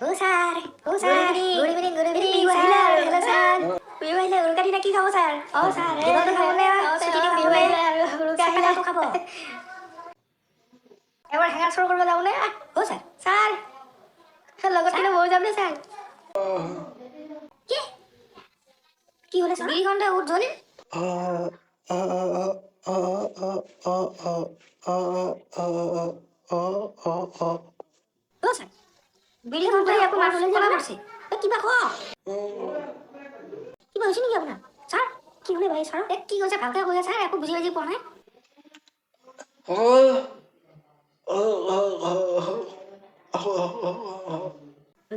Oh sir, good evening, Bihu আহিলে আৰু hello sir, Bihu আহিলে উৰুকা দিনা কি খাব sir? Oh sir, দিনতো খাব নে ছুটি দিন বিহু আহিলে আৰু উৰুকা আহিলে খাব। এবাৰ হেঙাৰ চৰ কৰিব যাব নে? Oh sir, লগত কিন্তু ময়ো যাম নে sir? কি হ'লে sir? বিৰিখনতে উঠ জ্বলি? Oh sir, বিৰিখনতে একো মানুহ কলা কৰিছে। কিবা ক? কিবা হৈছে নেকি আপোনাৰ? ছাৰ কি হ'লে ভাই ছাৰ? কি কৈছে ভালকে কৈ আছে একো বুজি বাজি পোৱা নাই।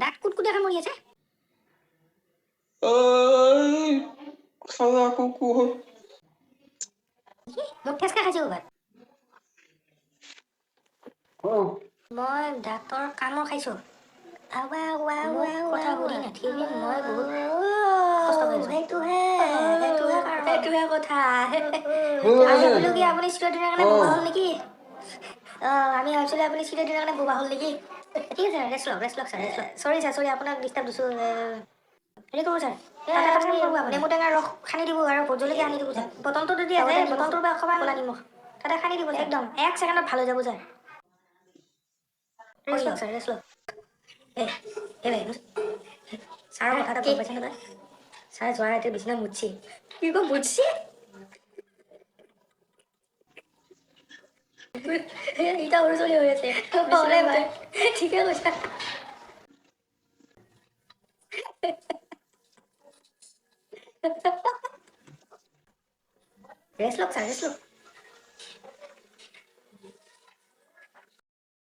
দাঁত কুটকুটাই কামুৰি আছে। মোক ঠেচকা খাইছে ক'ৰবাত। মই দাঁতৰ কামোৰ খাইছোঁ। কথা সুধি নাথাকিবি মই বহুত কষ্ট পাইছোঁ। সেইটোহে কথা। আমি ভাবিলোঁ কি আপুনি চিটৰ দিনাৰ কাৰণে বোবা হ'ল নেকি? আমি ভাবিছিলোঁ আপুনি চিটৰ দিনাৰ কাৰণে বোবা হ'ল নেকি? ঠিক আছে ৰেষ্ট লওক ছাৰ চৰি ছাৰ চৰি আপোনাক ডিষ্টাৰ্ব দিছোঁ। হেৰি কৰোঁ ছাৰ নেমু টেঙাৰ ৰস সানি দিব আৰু ভোট জলকীয়া সানি দিব ছাৰ। বটলটো যদি আছে বটলটোৰ পৰা অকণমান ক'লা নিমখ তাতে সানি দিব একদম 1 ছেকেণ্ডত ভাল হৈ যাব ছাৰ। ৰেষ্ট লওক ছাৰ ৰেষ্ট লওক। ছাৰৰ কথা এটা গম পাইছে নহয়? ছাৰে যোৱা ৰাতি বিচনা মুতছি। কি কয় মুতছি? ইটা সৰু চলি হৈ আছে। ঠিকে কৈছা। ৰেষ্ট লওক ছাৰ ৰেষ্ট লওক।